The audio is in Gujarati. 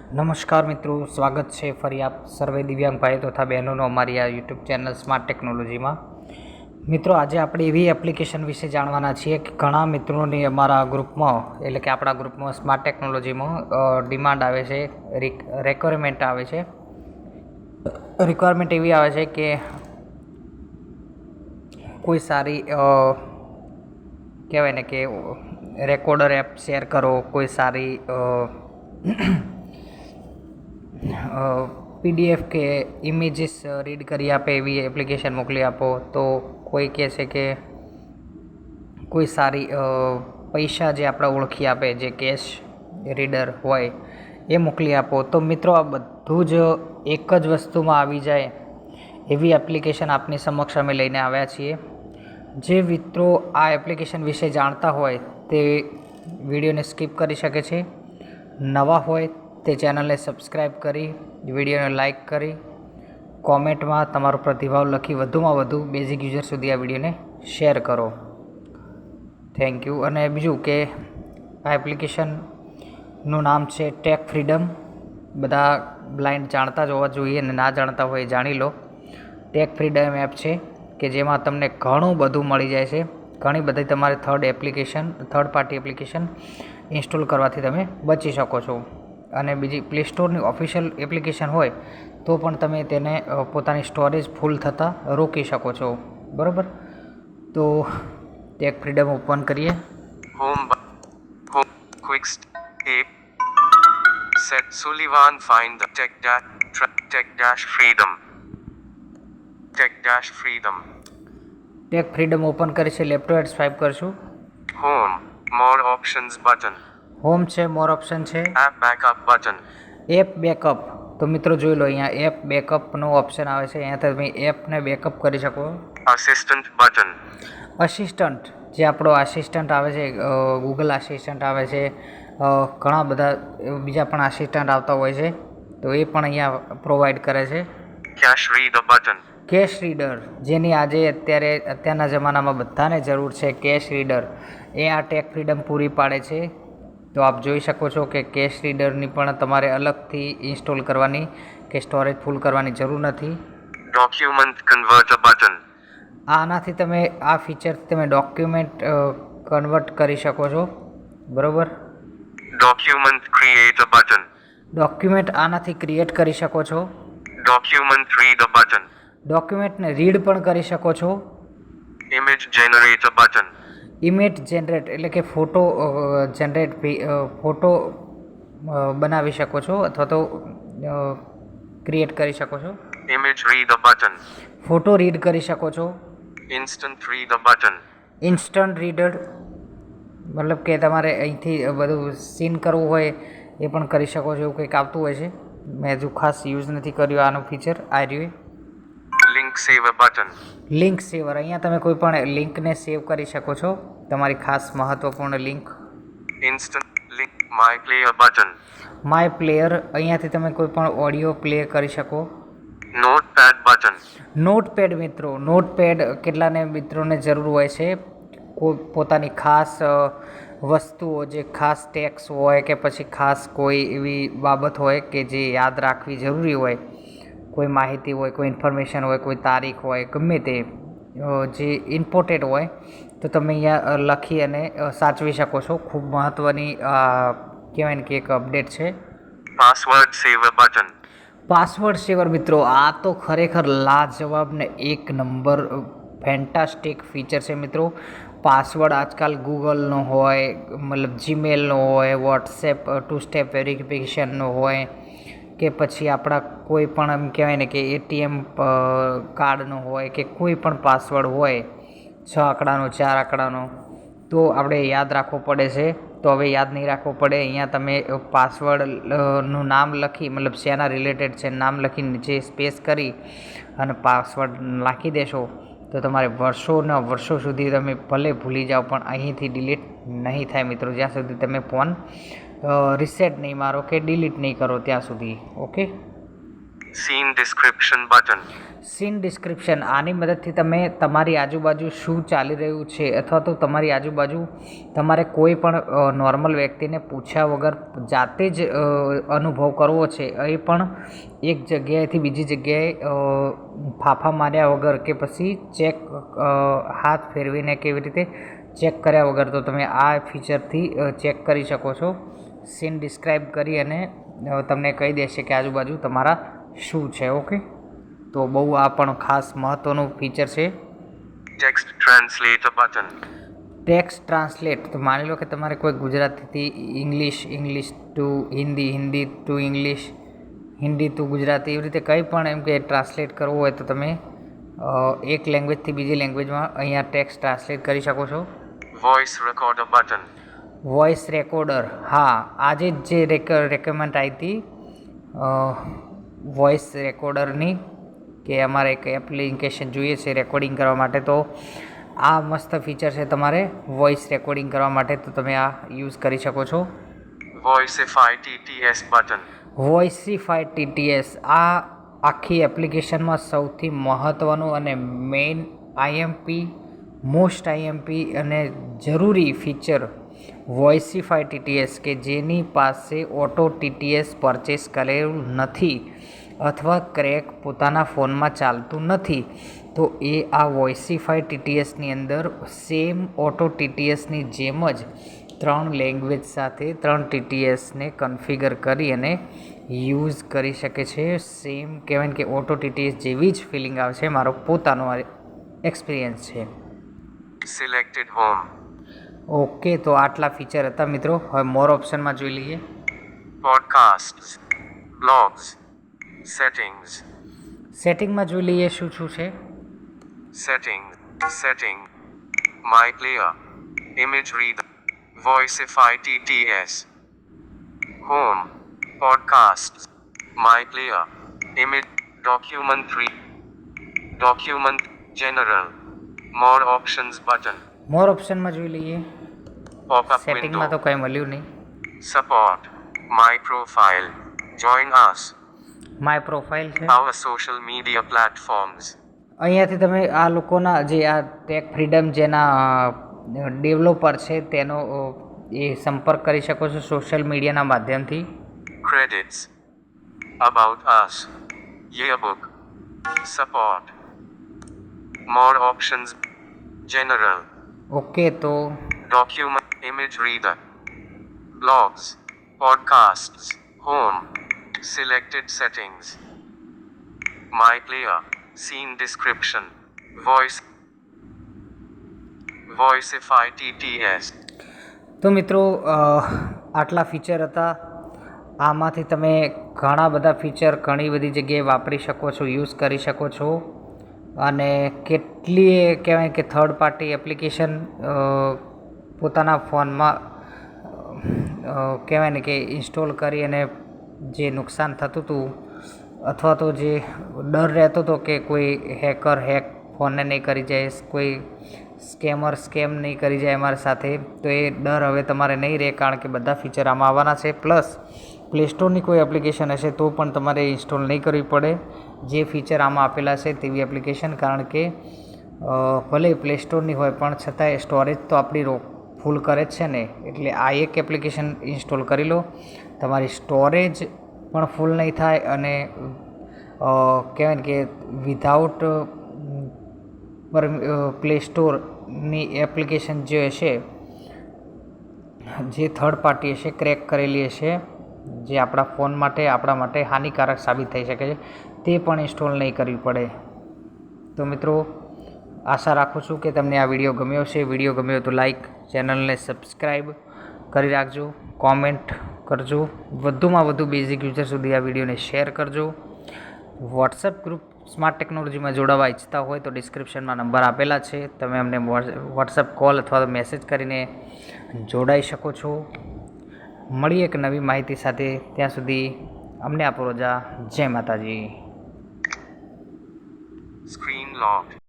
નમસ્કાર મિત્રો, સ્વાગત છે ફરી આપ સર્વે દિવ્યાંગ ભાઈ તથા બહેનોનો અમારી આ યુટ્યુબ ચેનલ સ્માર્ટ ટેકનોલોજીમાં. મિત્રો, આજે આપણે એવી એપ્લિકેશન વિશે જાણવાના છીએ કે ઘણા મિત્રોની અમારા ગ્રુપમાં એટલે કે આપણા ગ્રુપમાં સ્માર્ટ ટેકનોલોજીમાં ડિમાન્ડ આવે છે, રિક્વાયરમેન્ટ આવે છે. રિક્વાયરમેન્ટ એવી આવે છે કે કોઈ સારી કહેવાય ને કે રેકોર્ડર એપ શેર કરો, કોઈ સારી PDF કે ઇમેજીસ રીડ કરી આપે એવી એપ્લિકેશન મોકલી આપો. તો કોઈ કહે છે કે કોઈ સારી પૈસા જે આપણે ઓળખી આપે, જે કેશ રીડર હોય એ મોકલી આપો. તો મિત્રો, આ બધું જ એક જ વસ્તુમાં આવી જાય એવી એપ્લિકેશન આપની સમક્ષ અમે લઈને આવ્યા છીએ. જે મિત્રો આ એપ્લિકેશન વિશે જાણતા હોય તે વિડીયોને સ્કીપ કરી શકે છે. નવા હોય તે ચેનલને સબસ્ક્રાઈબ કરી, વિડીયોને લાઇક કરી, કોમેન્ટમાં તમારો પ્રતિભાવ લખી વધુમાં વધુ બેઝિક યુઝર સુધી આ વિડીયોને શેર કરો. Thank you. અને બીજું કે આ એપ્લિકેશનનું નામ છે ટેક ફ્રીડમ. બધા બ્લાઇન્ડ જાણતા જ હોવા જોઈએ અને ના જાણતા હોય એ જાણી લો. ટેક ફ્રીડમ એપ છે કે જેમાં તમને ઘણું બધું મળી જાય છે. ઘણી બધી તમારે થર્ડ પાર્ટી એપ્લિકેશન ઇન્સ્ટોલ કરવાથી તમે બચી શકો છો. અને બીજી પ્લે સ્ટોરની ઓફિશિયલ એપ્લિકેશન હોય તો પણ તમે તેને પોતાની સ્ટોરેજ ફૂલ થતાં રોકી શકો છો. બરાબર? તો ટેક ફ્રીડમ ઓપન કરીએ. Home quick set Sullivan find the tech-freedom tech freedom open કરી છે. લેફ્ટ ટુ રાઇટ સ્વાઇપ કરશું. Home more options button home છે, મોર ઓપ્શન છે, app backup button app backup. તો મિત્રો જોઈ લો, અહીંયા એપ બેકઅપનો ઓપ્શન આવે છે. અહીંયા તમે એપને બેકઅપ કરી શકો. assistant button અસિસ્ટન્ટ, જે આપણો આસિસ્ટન્ટ આવે છે, ગૂગલ આસિસ્ટન્ટ આવે છે, ઘણા બધા બીજા પણ આસિસ્ટન્ટ આવતા હોય છે, તો એ પણ અહીંયા પ્રોવાઈડ કરે છે. cash reader button cash reader, જેની અત્યારના જમાનામાં બધાને જરૂર છે. કેશ રીડર એ આ ટેક ફ્રીડમ પૂરી પાડે છે. તો આપ જોઈ શકો છો કે કેશ રીડરની પણ તમારે અલગથી ઇન્સ્ટોલ કરવાની કે સ્ટોરેજ ફૂલ કરવાની જરૂર નથી. document converter button આનાથી તમે આ ફીચરથી તમે ડોક્યુમેન્ટ કન્વર્ટ કરી શકો છો. બરાબર? document creator button ડોક્યુમેન્ટ આનાથી ક્રિએટ કરી શકો છો. document reader button ડોક્યુમેન્ટને રીડ પણ કરી શકો છો. image generator button image generate એટલે કે ફોટો બનાવી શકો છો અથવા તો ક્રિએટ કરી શકો છો. image reader button photo read કરી શકો છો. instant reader button instant reader મતલબ કે તમારે અહીંથી બધું સીન કરવું હોય એ પણ કરી શકો છો. એવું કંઈક આવતું હોય છે. મેં હજુ ખાસ યુઝ નથી કર્યું આનું ફીચર. આ રહ્યું link saver button લિંક સેવર. અહીંયા તમે કોઈ પણ લિંકને સેવ કરી શકો છો, તમારી ખાસ મહત્વપૂર્ણ link. instant link my player button my player, અહીંયાથી તમે કોઈ પણ ઓડિયો પ્લે કરી શકો. notepad button નોટપેડ મિત્રો, નોટપેડ કેટલાને મિત્રોને જરૂર હોય છે. પોતાની ખાસ વસ્તુઓ, જે ખાસ ટેક્સ હોય કે પછી ખાસ કોઈ એવી બાબત હોય કે જે યાદ રાખવી જરૂરી હોય, કોઈ માહિતી હોય, કોઈ ઇન્ફોર્મેશન હોય, કોઈ તારીખ હોય, ગમે તે જે ઇમ્પોર્ટેન્ટ હોય તો તમે અહીંયા લખી અને સાચવી શકો છો. ખૂબ મહત્ત્વની કહેવાય ને કે એક અપડેટ છે. password saver button પાસવર્ડ સેવર મિત્રો, આ તો ખરેખર લાજવાબ ને એક નંબર ફેન્ટાસ્ટિક ફીચર છે મિત્રો. પાસવર્ડ આજકાલ ગૂગલનો હોય, મતલબ જીમેલનો હોય, વોટ્સએપ ટુ સ્ટેપ વેરિફિકેશનનો હોય કે પછી આપણા કોઈ પણ એમ કહેવાય ને કે ATM કાર્ડનો હોય કે કોઈ પણ પાસવર્ડ હોય, 6 આંકડાનો, 4 આંકડાનો, તો આપણે યાદ રાખવો પડે છે. તો હવે યાદ નહીં રાખવો પડે. અહીંયા તમે પાસવર્ડનું નામ લખી, મતલબ શેના રિલેટેડ છે નામ લખી નીચે સ્પેસ કરી અને પાસવર્ડ નાખી દેશો તો તમારે વર્ષો સુધી તમે ભલે ભૂલી જાઓ પણ અહીંથી ડિલીટ નહીં થાય મિત્રો, જ્યાં સુધી તમે ફોન રિસેટ નહીં મારો કે ડિલીટ નહીં કરો ત્યાં સુધી. Okay, Scene description button. Scene description, આની મદદથી તમે તમારી આજુબાજુ શું ચાલી રહ્યું છે અથવા તો તમારી આજુબાજુ તમારે કોઈ પણ નોર્મલ વ્યક્તિને પૂછ્યા વગર જાતે જ અનુભવ કરવો છે એ પણ એક જગ્યાએથી બીજી જગ્યાએ ફાફા માર્યા વગર કે પછી હાથ ફેરવીને કેવી રીતે ચેક કર્યા વગર તો તમે આ ફીચરથી ચેક કરી શકો છો. સીન ડિસ્ક્રાઇબ કરી અને તમને કહી દેશે કે આજુબાજુ તમારા શું છે. ઓકે, તો બહુ આ પણ ખાસ મહત્ત્વનું ફીચર છે. Text translator button. Text translate, તો માની લો કે તમારે કોઈ ગુજરાતીથી English to Hindi, Hindi to English, Hindi to Gujarati, એવી રીતે કંઈ પણ એમ કે ટ્રાન્સલેટ કરવું હોય તો તમે એક લેંગ્વેજથી બીજી લેંગ્વેજમાં અહીંયા ટેક્સ્ટ ટ્રાન્સલેટ કરી શકો છો. Voice recorder button. Voice recorder, હા, આજે જ જે રેકમેન્ડ આવી હતી વોઇસ રેકોર્ડરની કે અમારે એક એપ્લિકેશન જોઈએ છે રેકોર્ડિંગ કરવા માટે, તો આ મસ્ત ફીચર છે તમારે વોઇસ રેકોર્ડિંગ કરવા માટે, તો તમે આ યુઝ કરી શકો છો. Voicify TTS button. વોઇસિફાઈ TTS, આ આખી એપ્લિકેશનમાં સૌથી મહત્ત્વનું અને મેઇન મોસ્ટ આઈએમપી અને જરૂરી ફીચર વોઇસિફાઈ TTS, કે જેની પાસે ઓટો TTS પરચેસ કરેલું નથી અથવા ક્રેક પોતાના ફોનમાં ચાલતું નથી, તો એ આ વોઇસિફાઈ TTSની અંદર સેમ ઓટો TTSની જેમ જ 3 લેંગ્વેજ સાથે 3 TTSને કન્ફિગર કરી અને યુઝ કરી શકે છે. સેમ કહેવાય કે ઓટો TTS જેવી જ ફિલિંગ આવે છે, મારો પોતાનો એક્સપિરિયન્સ છે. Selected home. ઓકે, તો આટલા ફીચર હતા મિત્રો. હવે મોર ઓપ્શનમાં જોઈ લઈએ. Podcasts. Blogs. Settings. સેટિંગમાં જોઈ લઈએ શું શું છે. Setting. My player. Image reader. Voicify TTS. Home. Podcasts. My player. Image. Document 3. Document. General. More options button. મોર ઓપ્શનમાં જોઈ લઈએ. Pop-up સેટિંગમાં તો window. કંઈ મળ્યું નહીં. Support. My profile. Join us. My profile છે. Our social media platforms. અહીંયાથી તમે આ લોકોના જે આ ટેક ફ્રીડમ જેના ડેવલપર છે તેનો એ સંપર્ક કરી શકો છો સોશિયલ મીડિયાના માધ્યમથી. Credits. About us. Yearbook. Support. More options. General. Okay, તો Document. Image reader. Blogs. Podcasts. Home. Selected settings. My player. Scene description. Voicify TTS. તો મિત્રો આટલા ફીચર હતા. આમાંથી તમે ઘણા બધા ફીચર ઘણી બધી જગ્યાએ વાપરી શકો છો, યુઝ કરી શકો છો. અને કેટલીય કહેવાય કે થર્ડ પાર્ટી એપ્લિકેશન પોતાના ફોનમાં કહેવાય ને કે ઇન્સ્ટોલ કરી અને જે નુકસાન થતું હતું અથવા તો જે ડર રહેતો હતો કે કોઈ હેકર ફોનને નહીં કરી જાય, કોઈ સ્કેમર સ્કેમ નહીં કરી જાય અમારી સાથે, તો એ ડર હવે તમારે નહીં રહે, કારણ કે બધા ફીચર આમાં આવવાના છે. પ્લસ પ્લે સ્ટોરની કોઈ એપ્લિકેશન હશે તો પણ તમારે ઇન્સ્ટોલ નહીં કરવી પડે જે ફીચર આમાં આપેલા છે તેવી એપ્લિકેશન, કારણ કે ભલે પ્લે સ્ટોરની હોય પણ છતાંય સ્ટોરેજ તો આપણી ફૂલ કરે જ છે ને. એટલે આ એક એપ્લિકેશન ઇન્સ્ટોલ કરી લો, તમારી સ્ટોરેજ પણ ફૂલ નહીં થાય અને કહેવાય ને કે વિધાઉટ પ્લે સ્ટોરની એપ્લિકેશન જે હશે, જે થર્ડ પાર્ટી હશે, ક્રેક કરેલી હશે, જે આપણા ફોન માટે આપણા માટે હાનિકારક સાબિત થઈ શકે છે, તે પણ ઇન્સ્ટોલ નહીં કરવી પડે. તો મિત્રો, આશા રાખું છું કે તમને આ વિડીયો ગમ્યો હશે. વિડીયો ગમ્યો તો લાઈક, ચેનલને સબસ્ક્રાઈબ કરી રાખજો, કોમેન્ટ કરજો, વધુમાં વધુ બેઝિક યુઝર સુધી આ વિડીયોને શેર કરજો. વોટ્સએપ ગ્રુપ સ્માર્ટ ટેકનોલોજીમાં જોડાવા ઈચ્છતા હોય તો ડિસ્ક્રિપ્શનમાં નંબર આપેલા છે, તમે અમને વોટ્સએપ કોલ અથવા તો મેસેજ કરીને જોડાઈ શકો છો. મળીએ એક નવી માહિતી સાથે, ત્યાં સુધી અમને આપો રજા. જય માતાજી. Screen locked.